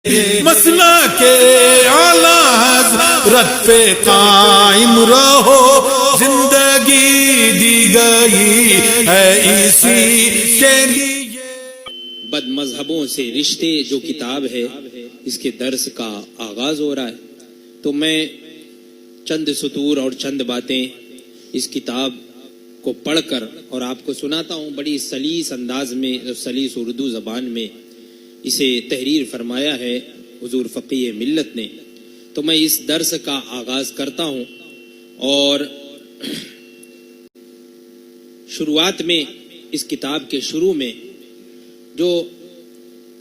مسئلہ کے اعلیٰ حضرت پہ قائم رہو، زندگی دی گئی ہے اسی کے لیے۔ بد مذہبوں سے رشتے جو کتاب ہے، اس کے درس کا آغاز ہو رہا ہے، تو میں چند سطور اور چند باتیں اس کتاب کو پڑھ کر اور آپ کو سناتا ہوں۔ بڑی سلیس انداز میں، سلیس اردو زبان میں اسے تحریر فرمایا ہے حضور فقیہ ملت نے، تو میں اس درس کا آغاز کرتا ہوں۔ اور شروعات میں، اس کتاب کے شروع میں جو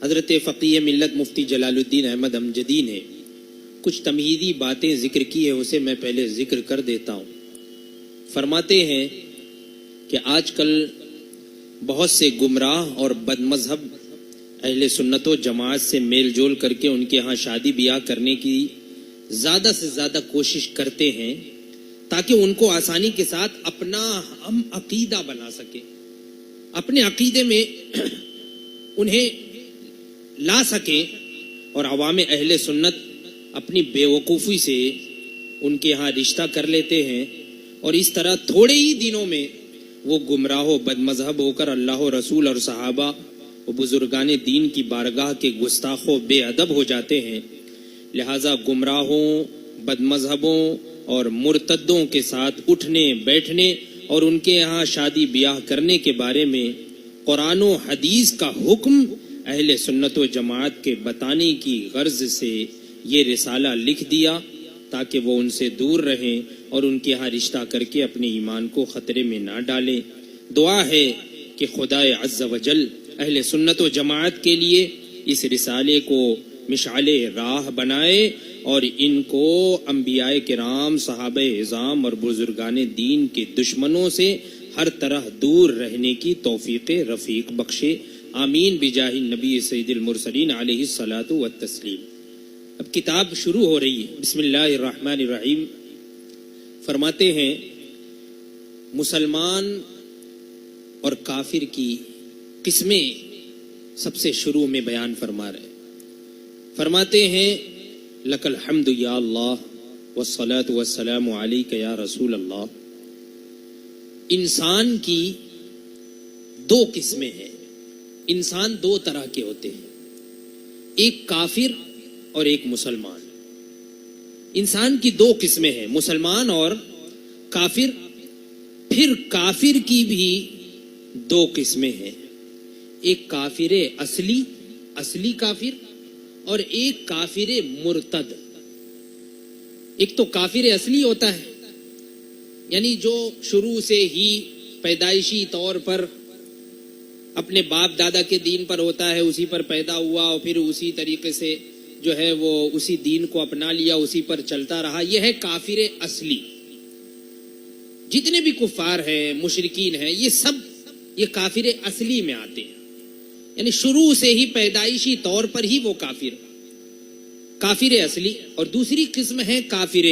حضرت فقیہ ملت مفتی جلال الدین احمد امجدی نے کچھ تمہیدی باتیں ذکر کی ہے، اسے میں پہلے ذکر کر دیتا ہوں۔ فرماتے ہیں کہ آج کل بہت سے گمراہ اور بد مذہب اہل سنت و جماعت سے میل جول کر کے ان کے ہاں شادی بیاہ کرنے کی زیادہ سے زیادہ کوشش کرتے ہیں تاکہ ان کو آسانی کے ساتھ اپنا ہم عقیدہ بنا سکے، اپنے عقیدے میں انہیں لا سکیں، اور عوام اہل سنت اپنی بے وقوفی سے ان کے ہاں رشتہ کر لیتے ہیں، اور اس طرح تھوڑے ہی دنوں میں وہ گمراہ و بد مذہب ہو کر اللہ و رسول اور صحابہ و بزرگان دین کی بارگاہ کے گستاخ و بے ادب ہو جاتے ہیں۔ لہٰذا گمراہوں، بد مذہبوں اور مرتدوں کے ساتھ اٹھنے بیٹھنے اور ان کے یہاں شادی بیاہ کرنے کے بارے میں قرآن و حدیث کا حکم اہل سنت و جماعت کے بتانے کی غرض سے یہ رسالہ لکھ دیا تاکہ وہ ان سے دور رہیں اور ان کے ہاں رشتہ کر کے اپنے ایمان کو خطرے میں نہ ڈالیں۔ دعا ہے کہ خدا عز و جل اہل سنت و جماعت کے لیے اس رسالے کو مشعل راہ بنائے اور ان کو انبیاء کرام، صحابہ اعظام اور بزرگان دین کے دشمنوں سے ہر طرح دور رہنے کی توفیق رفیق بخشے، آمین بجاہ النبی سید المرسلین علیہ الصلاۃ والتسلیم۔ اب کتاب شروع ہو رہی ہے۔ بسم اللہ الرحمن الرحیم۔ فرماتے ہیں مسلمان اور کافر کی قسمیں سب سے شروع میں بیان فرما رہے ہیں۔ فرماتے ہیں لک الحمد یا اللہ والصلاۃ والسلام علیک یا رسول اللہ۔ انسان کی دو قسمیں ہیں۔ انسان دو طرح کے ہوتے ہیں، ایک کافر اور ایک مسلمان۔ انسان کی دو قسمیں ہیں، مسلمان اور کافر۔ پھر کافر کی بھی دو قسمیں ہیں، ایک کافر اصلی کافر اور ایک کافر مرتد۔ ایک تو کافر اصلی ہوتا ہے، یعنی جو شروع سے ہی پیدائشی طور پر اپنے باپ دادا کے دین پر ہوتا ہے، اسی پر پیدا ہوا اور پھر اسی طریقے سے جو ہے وہ اسی دین کو اپنا لیا، اسی پر چلتا رہا، یہ ہے کافر اصلی۔ جتنے بھی کفار ہیں، مشرکین ہیں، یہ سب یہ کافر اصلی میں آتے ہیں، یعنی شروع سے ہی پیدائشی طور پر ہی وہ کافر اصلی۔ اور دوسری قسم ہے کافر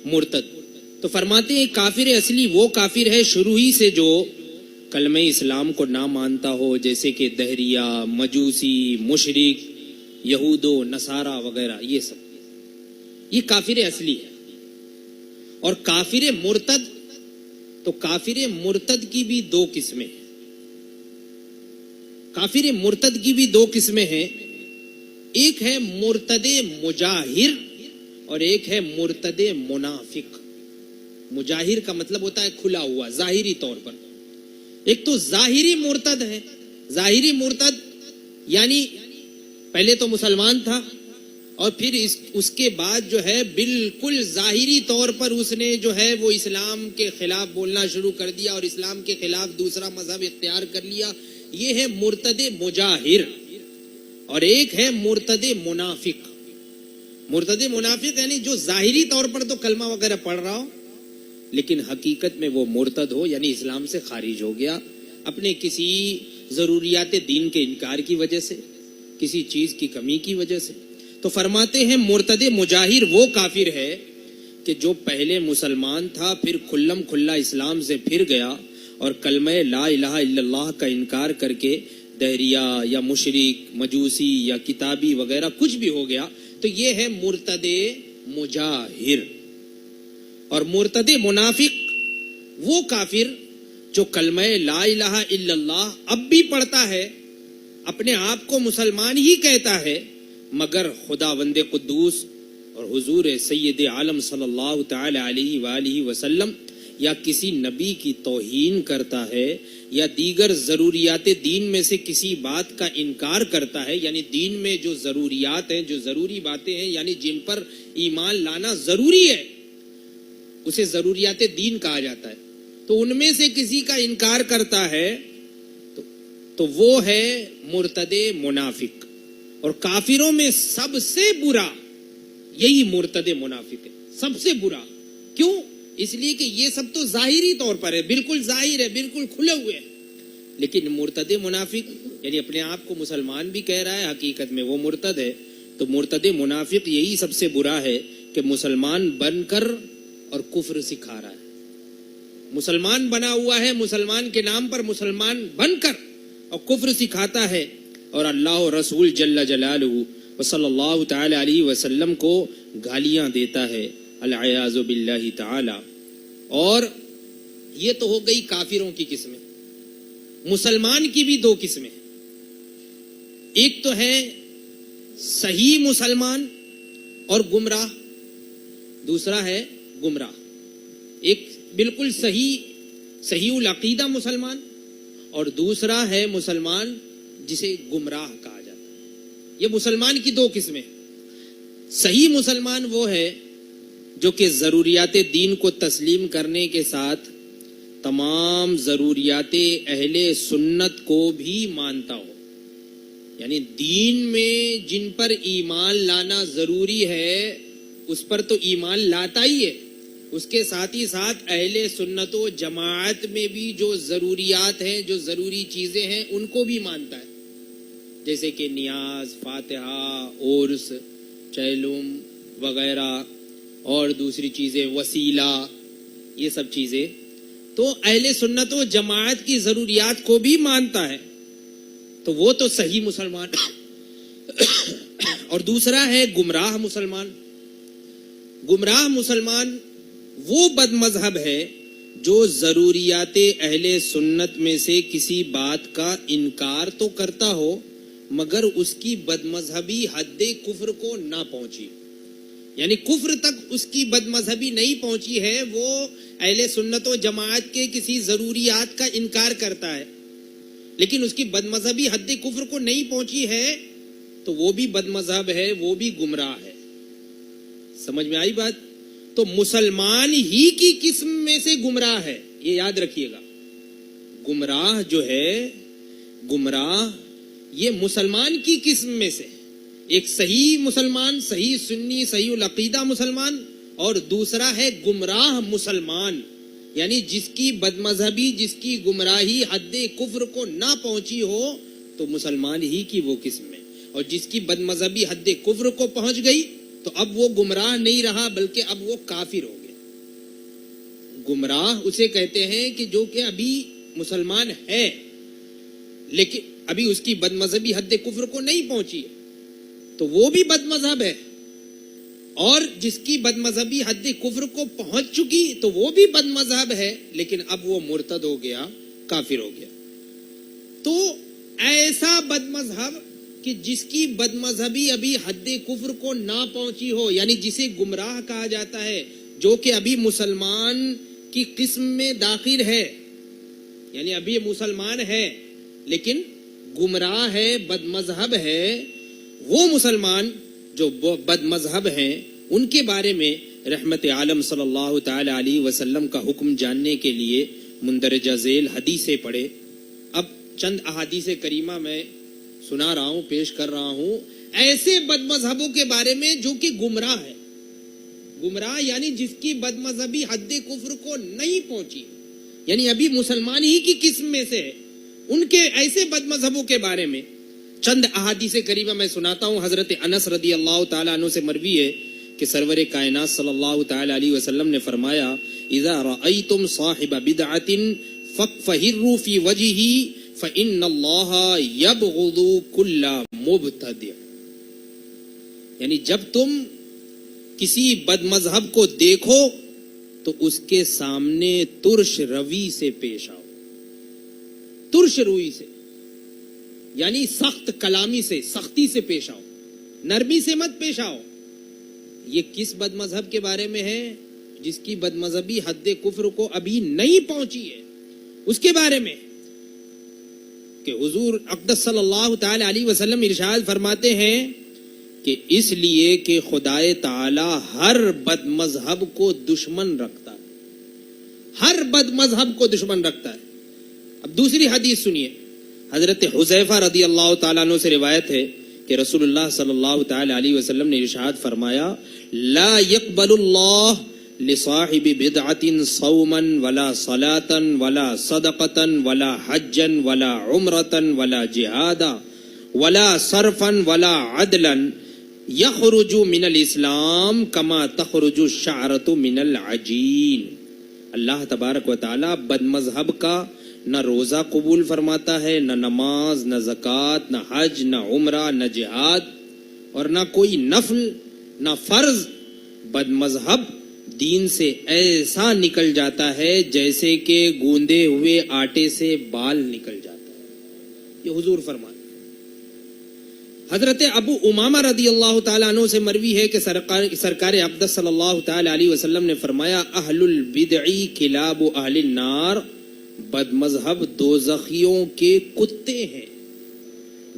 مرتد۔ تو فرماتے ہیں کافر اصلی وہ کافر ہے شروع ہی سے جو کلمہ اسلام کو نہ مانتا ہو، جیسے کہ دہریہ، مجوسی، مشرک، یہود و نصارہ وغیرہ، یہ سب یہ کافر اصلی ہے۔ اور کافر مرتد، تو کافر مرتد کی بھی دو قسمیں ہیں۔ کافر مرتد کی بھی دو قسمیں ہیں، ایک ہے مرتد مجاہر اور ایک ہے مرتد منافق۔ مجاہر کا مطلب ہوتا ہے کھلا ہوا، ظاہری طور پر۔ ایک تو ظاہری مرتد ہے۔ ظاہری مرتد یعنی پہلے تو مسلمان تھا اور پھر اس کے بعد جو ہے بالکل ظاہری طور پر اس نے جو ہے وہ اسلام کے خلاف بولنا شروع کر دیا اور اسلام کے خلاف دوسرا مذہب اختیار کر لیا، یہ ہے مرتد مجاہر۔ اور ایک ہے مرتد منافق۔ مرتد منافق یعنی جو ظاہری طور پر تو کلمہ وغیرہ پڑھ رہا ہو لیکن حقیقت میں وہ مرتد ہو، یعنی اسلام سے خارج ہو گیا اپنے کسی ضروریات دین کے انکار کی وجہ سے، کسی چیز کی کمی کی وجہ سے۔ تو فرماتے ہیں مرتد مجاہر وہ کافر ہے کہ جو پہلے مسلمان تھا، پھر کھلم کھلا اسلام سے پھر گیا اور کلمہ لا الہ الا اللہ کا انکار کر کے دہریہ یا مشرک مجوسی یا کتابی وغیرہ کچھ بھی ہو گیا تو یہ ہے مرتد مجاہر. اور مرتد منافق وہ کافر جو کلمہ لا الہ الا اللہ اب بھی پڑھتا ہے, اپنے آپ کو مسلمان ہی کہتا ہے, مگر خداوند قدوس اور حضور سید عالم صلی اللہ تعالی علیہ وآلہ وسلم یا کسی نبی کی توہین کرتا ہے یا دیگر ضروریات دین میں سے کسی بات کا انکار کرتا ہے. یعنی دین میں جو ضروریات ہیں, جو ضروری باتیں ہیں, یعنی جن پر ایمان لانا ضروری ہے, اسے ضروریات دین کہا جاتا ہے. تو ان میں سے کسی کا انکار کرتا ہے تو وہ ہے مرتد منافق. اور کافروں میں سب سے برا یہی مرتد منافق ہے, سب سے برا. کیوں؟ اس لیے کہ یہ سب تو ظاہری طور پر ہے, بالکل ظاہر ہے, بالکل کھلے ہوئے ہیں. لیکن مرتد منافق یعنی اپنے آپ کو مسلمان بھی کہہ رہا ہے, حقیقت میں وہ مرتد ہے. تو مرتد منافق یہی سب سے برا ہے کہ مسلمان بن کر اور کفر سکھا رہا ہے. مسلمان بنا ہوا ہے, مسلمان کے نام پر مسلمان بن کر اور کفر سکھاتا ہے, اور اللہ و رسول جل جلالہ و صلی اللہ تعالی علیہ وسلم کو گالیاں دیتا ہے, العیاذ باللہ تعالی. اور یہ تو ہو گئی کافروں کی قسمیں. مسلمان کی بھی دو قسمیں. ایک تو ہے صحیح مسلمان اور گمراہ, دوسرا ہے گمراہ. ایک بالکل صحیح العقیدہ مسلمان, اور دوسرا ہے مسلمان جسے گمراہ کہا جاتا ہے. یہ مسلمان کی دو قسمیں. صحیح مسلمان وہ ہے جو کہ ضروریات دین کو تسلیم کرنے کے ساتھ تمام ضروریات اہل سنت کو بھی مانتا ہو. یعنی دین میں جن پر ایمان لانا ضروری ہے اس پر تو ایمان لاتا ہی ہے, اس کے ساتھ ہی ساتھ اہل سنت و جماعت میں بھی جو ضروریات ہیں, جو ضروری چیزیں ہیں, ان کو بھی مانتا ہے. جیسے کہ نیاز, فاتحہ, عرس, چہلم وغیرہ, اور دوسری چیزیں وسیلہ, یہ سب چیزیں. تو اہل سنت و جماعت کی ضروریات کو بھی مانتا ہے. تو وہ تو صحیح مسلمان. اور دوسرا ہے گمراہ مسلمان. گمراہ مسلمان وہ بد مذہب ہے جو ضروریات اہل سنت میں سے کسی بات کا انکار تو کرتا ہو مگر اس کی بد مذہبی حد کفر کو نہ پہنچی. یعنی کفر تک اس کی بد مذہبی نہیں پہنچی ہے, وہ اہل سنت و جماعت کے کسی ضروریات کا انکار کرتا ہے لیکن اس کی بد مذہبی حد کفر کو نہیں پہنچی ہے, تو وہ بھی بد مذہب ہے, وہ بھی گمراہ ہے. سمجھ میں آئی بات؟ تو مسلمان ہی کی قسم میں سے گمراہ ہے, یہ یاد رکھیے گا. گمراہ جو ہے, گمراہ یہ مسلمان کی قسم میں سے ایک صحیح مسلمان, صحیح سنی, صحیح العقیدہ مسلمان, اور دوسرا ہے گمراہ مسلمان. یعنی جس کی بد مذہبی, جس کی گمراہی حد کفر کو نہ پہنچی ہو تو مسلمان ہی کی وہ قسم ہے, اور جس کی بد مذہبی حد کفر کو پہنچ گئی تو اب وہ گمراہ نہیں رہا بلکہ اب وہ کافر ہو گیا. گمراہ اسے کہتے ہیں کہ جو کہ ابھی مسلمان ہے لیکن ابھی اس کی بد مذہبی حد کفر کو نہیں پہنچی ہے تو وہ بھی بد مذہب ہے, اور جس کی بد مذہبی حد کفر کو پہنچ چکی تو وہ بھی بد مذہب ہے لیکن اب وہ مرتد ہو گیا, کافر ہو گیا. تو ایسا بد مذہب کہ جس کی بد مذہبی ابھی حد کفر کو نہ پہنچی ہو, یعنی جسے گمراہ کہا جاتا ہے, جو کہ ابھی مسلمان کی قسم میں داخل ہے, یعنی ابھی مسلمان ہے لیکن گمراہ ہے, بد مذہب ہے. وہ مسلمان جو بد مذہب ہیں ان کے بارے میں رحمت عالم صلی اللہ تعالی علیہ وسلم کا حکم جاننے کے لیے مندرجہ ذیل حدیثیں پڑھے. اب چند احادیث کریمہ میں سنا رہا ہوں, پیش کر رہا ہوں ایسے بد مذہبوں کے بارے میں جو کہ گمراہ ہے. گمراہ یعنی جس کی بد مذہبی حد کفر کو نہیں پہنچی, یعنی ابھی مسلمان ہی کی قسم میں سے ہے. ان کے ایسے بد مذہبوں کے بارے میں چند احادیث کریمہ میں سناتا ہوں. حضرت انس رضی اللہ تعالیٰ عنہ سے مروی ہے کہ سرور کائنات صلی اللہ تعالی علیہ وسلم نے فرمایا, اذا رأیتم صاحب بدعۃ ففہروا فی وجہہ فإن اللہ یبغض کل مبتدع، یعنی جب تم کسی بد مذہب کو دیکھو تو اس کے سامنے ترش روی سے پیش آؤ، ترش روی سے، یعنی سخت کلامی سے، سختی سے پیش آؤ، نرمی سے مت پیش آؤ۔ یہ کس بد مذہب کے بارے میں ہے؟ جس کی بد مذہبی حد کفر کو ابھی نہیں پہنچی ہے، اس کے بارے میں کہ حضور اقدس صلی اللہ تعالی علیہ وسلم ارشاد فرماتے ہیں کہ اس لیے کہ خدائے تعالی ہر بد مذہب کو دشمن رکھتا ہے، ہر بد مذہب کو دشمن رکھتا ہے۔ اب دوسری حدیث سنیے، حضرت حذیفہ رضی اللہ تعالیٰ عنہ سے روایت ہے کہ رسول اللہ صلی اللہ تعالی علیہ وسلم نے ارشاد فرمایا، لا يقبل اللہ لصاحب بدعۃ صوما ولا صلاۃ ولا صدقۃ ولا حجا ولا عمرۃ ولا جہادا ولا صرفا ولا عدلا یخرج من الاسلام کما تخرج الشعرۃ من العجین۔ اللہ تبارک و تعالی بد مذہب کا نہ روزہ قبول فرماتا ہے، نہ نماز، نہ زکوٰۃ، نہ حج، نہ عمرہ، نہ جہاد، اور نہ کوئی نفل، نہ فرض۔ بد مذہب دین سے ایسا نکل جاتا ہے جیسے کہ گوندے ہوئے آٹے سے بال نکل جاتا ہے، یہ حضور فرماتے۔ حضرت ابو امامہ رضی اللہ تعالیٰ عنہ سے مروی ہے کہ سرکار اقدس صلی اللہ تعالی علیہ وسلم نے فرمایا، اہل البدع کلاب اہل النار، بد مذہب دوزخیوں کے کتے ہیں،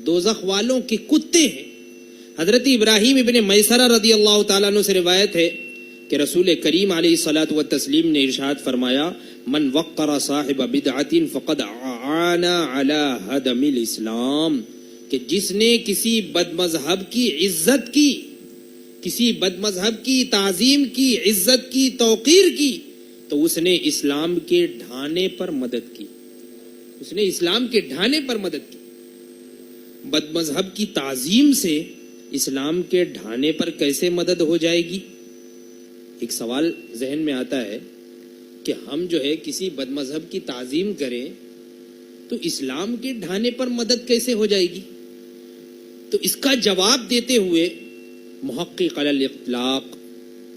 دوزخ والوں کے کتے ہیں۔ حضرت ابراہیم ابن میسرہ رضی اللہ تعالیٰ عنہ سے روایت ہے کہ رسول کریم علیہ الصلاۃ والتسلیم نے ارشاد فرمایا، من وقر صاحب بدعۃ فقد اعان علی ہدم الاسلام، کہ جس نے کسی بد مذہب کی عزت کی، کسی بد مذہب کی تعظیم کی، عزت کی، توقیر کی، تو اس نے اسلام کے ڈھانے پر مدد کی، اس نے اسلام کے ڈھانے پر مدد کی۔ بد مذہب کی تعظیم سے اسلام کے ڈھانے پر کیسے مدد ہو جائے گی؟ ایک سوال ذہن میں آتا ہے کہ ہم جو ہے کسی بد مذہب کی تعظیم کریں تو اسلام کے ڈھانے پر مدد کیسے ہو جائے گی؟ تو اس کا جواب دیتے ہوئے محقق علی الاطلاق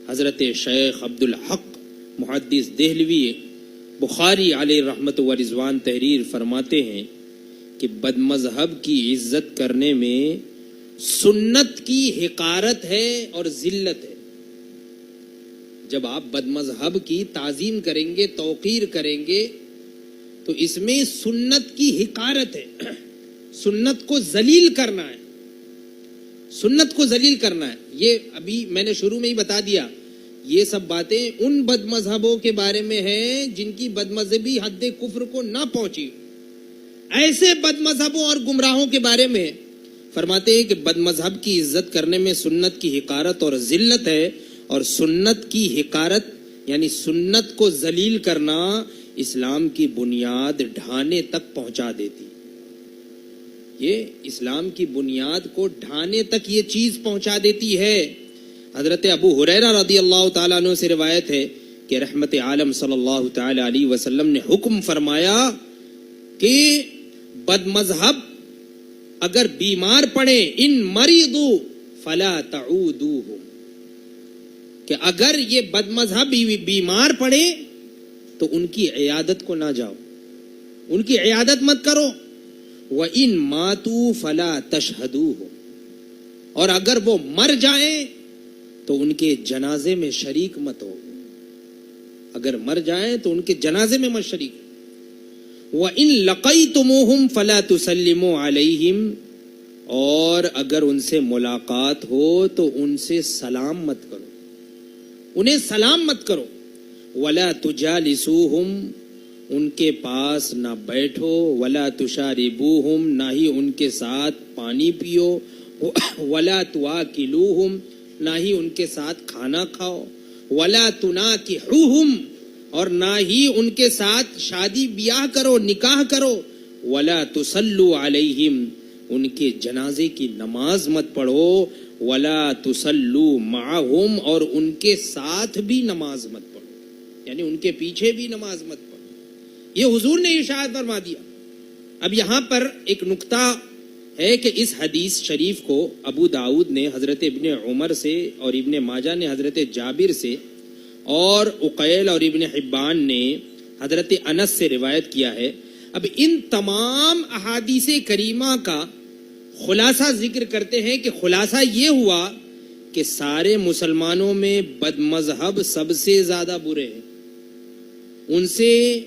حضرت شیخ عبد الحق محدث دہلوی بخاری علیہ رحمت و رضوان تحریر فرماتے ہیں کہ بد مذہب کی عزت کرنے میں سنت کی حقارت ہے اور ذلت ہے۔ جب آپ بد مذہب کی تعظیم کریں گے، توقیر کریں گے، تو اس میں سنت کی حقارت ہے، سنت کو ذلیل کرنا ہے، سنت کو ذلیل کرنا ہے۔ یہ ابھی میں نے شروع میں ہی بتا دیا، یہ سب باتیں ان بد مذہبوں کے بارے میں ہیں جن کی بد مذہبی حد کفر کو نہ پہنچی، ایسے بد مذہبوں اور گمراہوں کے بارے میں فرماتے ہیں کہ بد مذہب کی عزت کرنے میں سنت کی حقارت اور ذلت ہے، اور سنت کی حقارت یعنی سنت کو ذلیل کرنا اسلام کی بنیاد ڈھانے تک پہنچا دیتی، یہ اسلام کی بنیاد کو ڈھانے تک یہ چیز پہنچا دیتی ہے۔ حضرت ابو ہریرہ رضی اللہ تعالیٰ عنہ سے روایت ہے کہ رحمت عالم صلی اللہ تعالی علیہ وسلم نے حکم فرمایا کہ بد مذہب اگر بیمار پڑے، ان مریضوا فلا تعودوہم، کہ اگر یہ بد مذہب بیمار پڑے تو ان کی عیادت کو نہ جاؤ، ان کی عیادت مت کرو۔ وَإِن مَاتُوا فَلَا تَشْهَدُوهُمْ، اور اگر وہ مر جائیں تو ان کے جنازے میں شریک مت ہو، اگر مر جائیں تو ان کے جنازے میں مت شریک۔ وَإِن لَقَيْتُمُوهُمْ فَلَا تُسَلِّمُوا عَلَيْهِمْ، اور اگر ان سے ملاقات ہو تو ان سے سلام مت کرو، انہیں سلام مت کرو۔ وَلَا تُجَالِسُوهُمْ، ان کے پاس نہ بیٹھو۔ وَلَا تُشَارِبُوهُمْ، نہ ہی ان کے ساتھ پانی پیو۔ وَلَا تُوَاكِلُوهُمْ، نہ ہی ان کے ساتھ کھانا کھاؤ۔ وَلَا تُنَاكِحُوهُمْ، اور نہ ہی ان کے ساتھ شادی بیاہ کرو، نکاح کرو۔ وَلَا تُصَلُّوا عَلَيْهِمْ، ان کے جنازے کی نماز مت پڑھو۔ وَلَا تُصَلُّوا مَعَهُمْ، اور ان کے ساتھ بھی نماز مت پڑھو، یعنی ان کے پیچھے بھی نماز مت پڑھو۔ یہ حضور نے ارشاد فرما دیا۔ اب یہاں پر ایک نکتہ ہے کہ اس حدیث شریف کو ابو داؤد نے حضرت ابن عمر سے اور ابن ماجہ نے حضرت جابر سے اور عقیل اور ابن حبان نے حضرت انس سے روایت کیا ہے. اب ان تمام احادیث کریمہ کا خلاصہ ذکر کرتے ہیں کہ خلاصہ یہ ہوا کہ سارے مسلمانوں میں بد مذہب سب سے زیادہ برے ہیں. ان سے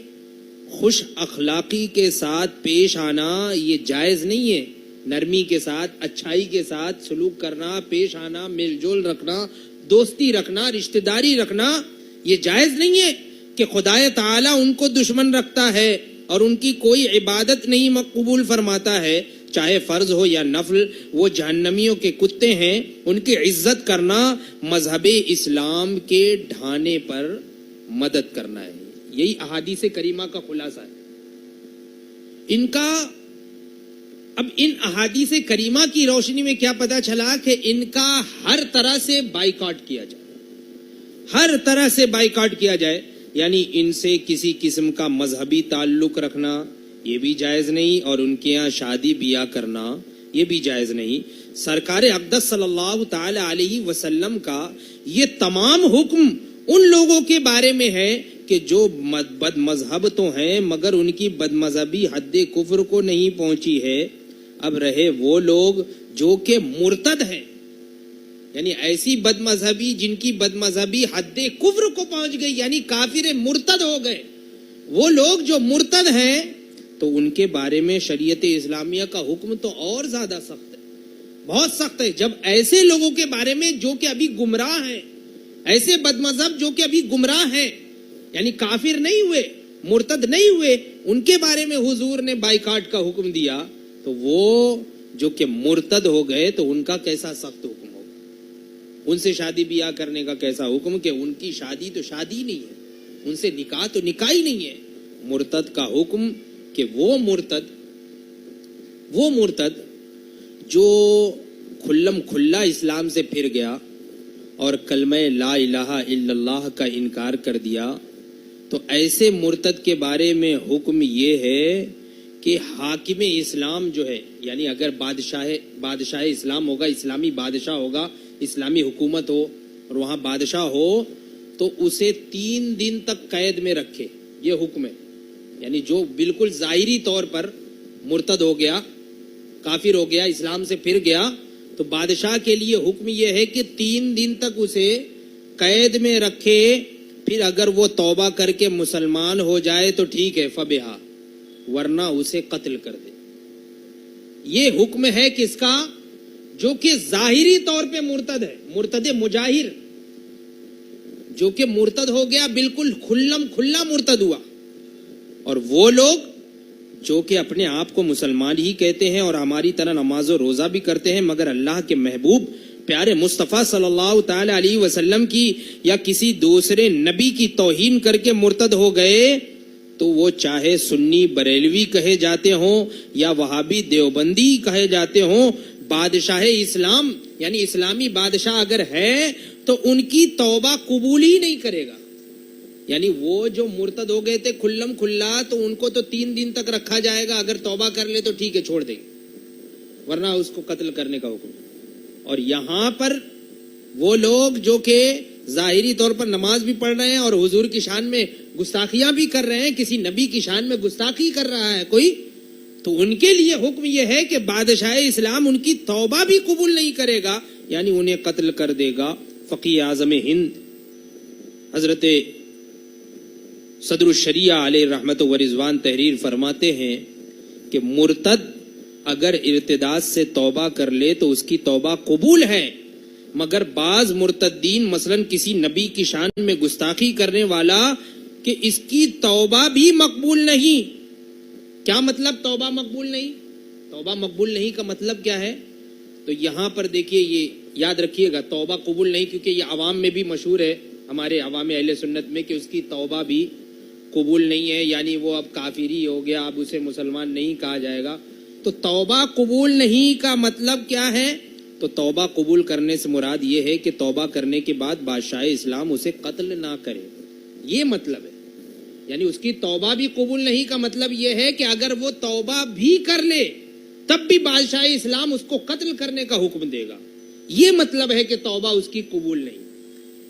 خوش اخلاقی کے ساتھ پیش آنا یہ جائز نہیں ہے. نرمی کے ساتھ، اچھائی کے ساتھ سلوک کرنا، پیش آنا، میل جول رکھنا، دوستی رکھنا، رشتہ داری رکھنا یہ جائز نہیں ہے کہ خدا تعالیٰ ان کو دشمن رکھتا ہے اور ان کی کوئی عبادت نہیں قبول فرماتا ہے، چاہے فرض ہو یا نفل. وہ جہنمیوں کے کتے ہیں، ان کی عزت کرنا مذہب اسلام کے ڈھانے پر مدد کرنا ہے. یہی احادیث کریمہ کا خلاصہ ہے ان کا. اب ان احادیث کریمہ کی روشنی میں کیا پتا چلا کہ ان کا ہر طرح سے بائیکاٹ کیا جائے، ہر طرح سے بائیکاٹ کیا جائے. یعنی ان سے کسی قسم کا مذہبی تعلق رکھنا یہ بھی جائز نہیں، اور ان کے یہاں شادی بیاہ کرنا یہ بھی جائز نہیں. سرکار اقدس صلی اللہ تعالی علیہ وسلم کا یہ تمام حکم ان لوگوں کے بارے میں ہے کہ جو بد مذہب تو ہیں مگر ان کی بد مذہبی حد کفر کو نہیں پہنچی ہے. اب رہے وہ لوگ جو کہ مرتد ہیں، یعنی ایسی بد مذہبی جن کی بد مذہبی حد کفر کو پہنچ گئی، یعنی کافر مرتد ہو گئے. وہ لوگ جو مرتد ہیں تو ان کے بارے میں شریعت اسلامیہ کا حکم تو اور زیادہ سخت ہے، بہت سخت ہے. جب ایسے لوگوں کے بارے میں جو کہ ابھی گمراہ ہیں، ایسے بد مذہب جو کہ ابھی گمراہ ہیں، یعنی کافر نہیں ہوئے، مرتد نہیں ہوئے، ان کے بارے میں حضور نے بائیکاٹ کا حکم دیا، تو وہ جو کہ مرتد ہو گئے تو ان کا کیسا سخت حکم ہوگا. ان سے شادی بیاہ کرنے کا کیسا حکم کہ ان کی شادی تو شادی نہیں ہے، ان سے نکاح تو نکاح ہی نہیں ہے. مرتد کا حکم کہ وہ مرتد جو کھلم کھلا اسلام سے پھر گیا اور کلمہ لا الہ الا اللہ کا انکار کر دیا، تو ایسے مرتد کے بارے میں حکم یہ ہے کہ حاکم اسلام جو ہے، یعنی اگر بادشاہ اسلام ہوگا، اسلامی بادشاہ ہوگا، اسلامی حکومت ہو اور وہاں بادشاہ ہو، تو اسے 3 دن تک قید میں رکھے. یہ حکم ہے. یعنی جو بالکل ظاہری طور پر مرتد ہو گیا، کافر ہو گیا، اسلام سے پھر گیا، تو بادشاہ کے لیے حکم یہ ہے کہ 3 دن تک اسے قید میں رکھے. پھر اگر وہ توبہ کر کے مسلمان ہو جائے تو ٹھیک ہے، فبہا، ورنہ اسے قتل کر دے. یہ حکم ہے کس کا؟ جو کہ ظاہری طور پہ مرتد ہے، مرتد مجاہر، جو کہ مرتد ہو گیا، بالکل کھلم کھلا مرتد ہوا. اور وہ لوگ جو کہ اپنے آپ کو مسلمان ہی کہتے ہیں اور ہماری طرح نماز و روزہ بھی کرتے ہیں، مگر اللہ کے محبوب پیارے مصطفیٰ صلی اللہ تعالی علیہ وسلم کی یا کسی دوسرے نبی کی توہین کر کے مرتد ہو گئے، تو وہ چاہے سنی بریلوی کہے جاتے ہوں یا وہابی دیوبندی کہے جاتے ہوں، بادشاہ اسلام یعنی اسلامی بادشاہ اگر ہے تو ان کی توبہ قبول ہی نہیں کرے گا. یعنی وہ جو مرتد ہو گئے تھے کھلم کھلا، تو ان کو تو 3 دن تک رکھا جائے گا، اگر توبہ کر لے تو ٹھیک ہے، چھوڑ دیں گے، ورنہ اس کو قتل کرنے کا حکم. اور یہاں پر وہ لوگ جو کہ ظاہری طور پر نماز بھی پڑھ رہے ہیں اور حضور کی شان میں گستاخیاں بھی کر رہے ہیں، کسی نبی کی شان میں گستاخی کر رہا ہے کوئی، تو ان کے لیے حکم یہ ہے کہ بادشاہ اسلام ان کی توبہ بھی قبول نہیں کرے گا، یعنی انہیں قتل کر دے گا. فقیہ اعظم ہند حضرت صدر الشریعہ علیہ رحمت و رضوان تحریر فرماتے ہیں کہ مرتد اگر ارتداد سے توبہ کر لے تو اس کی توبہ قبول ہے، مگر بعض مرتدین مثلا کسی نبی کی شان میں گستاخی کرنے والا کہ اس کی توبہ بھی مقبول نہیں. کیا مطلب توبہ مقبول نہیں؟ توبہ مقبول نہیں کا مطلب کیا ہے؟ تو یہاں پر دیکھیے، یہ یاد رکھیے گا، توبہ قبول نہیں، کیونکہ یہ عوام میں بھی مشہور ہے، ہمارے عوام اہل سنت میں، کہ اس کی توبہ بھی قبول نہیں ہے، یعنی وہ اب کافری ہو گیا، اب اسے مسلمان نہیں کہا جائے گا. تو توبہ قبول نہیں کا مطلب کیا ہے؟ تو توبہ قبول کرنے سے مراد یہ ہے کہ توبہ کرنے کے بعد بادشاہ اسلام اسے قتل نہ کرے، یہ مطلب ہے. یعنی اس کی توبہ بھی قبول نہیں کا مطلب یہ ہے کہ اگر وہ توبہ بھی کر لے تب بھی بادشاہ اسلام اس کو قتل کرنے کا حکم دے گا. یہ مطلب ہے کہ توبہ اس کی قبول نہیں.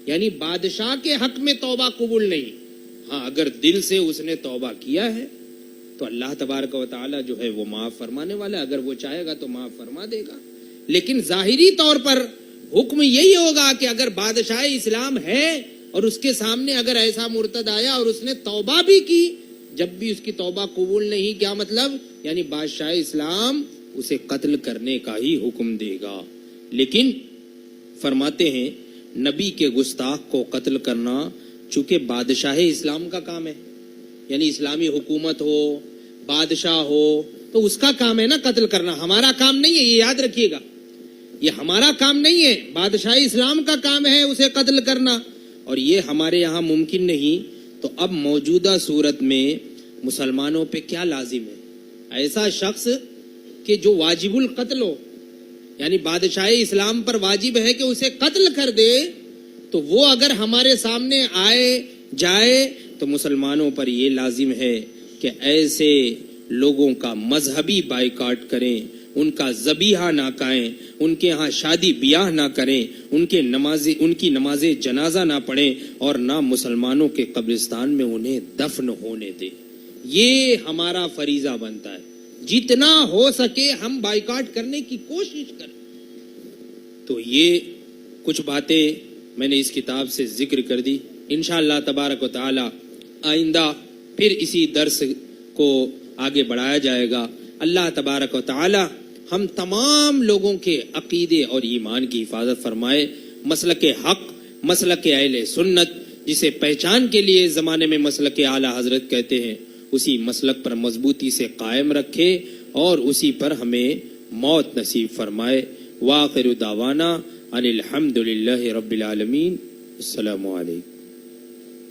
یعنی بادشاہ کے حق میں توبہ قبول نہیں. ہاں اگر دل سے اس نے توبہ کیا ہے تو اللہ تبارک و تعالی جو ہے وہ معاف فرمانے والا ہے. اگر وہ چاہے گا تو معاف فرما دے گا. لیکن ظاہری طور پر حکم یہی ہوگا کہ اگر بادشاہ اسلام ہے اور اس کے سامنے اگر ایسا مرتد آیا اور اس نے توبہ بھی کی, جب بھی اس کی توبہ قبول نہیں, کیا مطلب؟ یعنی بادشاہ اسلام اسے قتل کرنے کا ہی حکم دے گا. لیکن فرماتے ہیں نبی کے گستاخ کو قتل کرنا چونکہ بادشاہ اسلام کا کام ہے, یعنی اسلامی حکومت ہو, بادشاہ ہو, تو اس کا کام ہے نا قتل کرنا, ہمارا کام نہیں ہے. یہ یاد رکھیے گا, یہ ہمارا کام نہیں ہے, بادشاہ اسلام کا کام ہے اسے قتل کرنا. اور یہ ہمارے یہاں ممکن نہیں. تو اب موجودہ صورت میں مسلمانوں پہ کیا لازم ہے؟ ایسا شخص کہ جو واجب القتل ہو, یعنی بادشاہ اسلام پر واجب ہے کہ اسے قتل کر دے, تو وہ اگر ہمارے سامنے آئے جائے تو مسلمانوں پر یہ لازم ہے کہ ایسے لوگوں کا مذہبی بائیکاٹ کریں, ان کا ذبیحہ نہ کھائیں, ان کے ہاں شادی بیاہ نہ کریں, ان کی نماز جنازہ نہ پڑھیں, اور نہ مسلمانوں کے قبرستان میں انہیں دفن ہونے دیں. یہ ہمارا فریضہ بنتا ہے. جتنا ہو سکے ہم بائیکاٹ کرنے کی کوشش کریں. تو یہ کچھ باتیں میں نے اس کتاب سے ذکر کر دی. انشاءاللہ تبارک و تعالی آئندہ پھر اسی درس کو آگے بڑھایا جائے گا. اللہ تبارک و تعالی ہم تمام لوگوں کے عقیدے اور ایمان کی حفاظت فرمائے. مسلک حق, مسلک اہل سنت, جسے پہچان کے لیے زمانے میں مسلک اعلی حضرت کہتے ہیں, اسی مسلک پر مضبوطی سے قائم رکھے اور اسی پر ہمیں موت نصیب فرمائے. وآخر دعوانا ان الحمد للہ رب العالمین. السلام علیکم.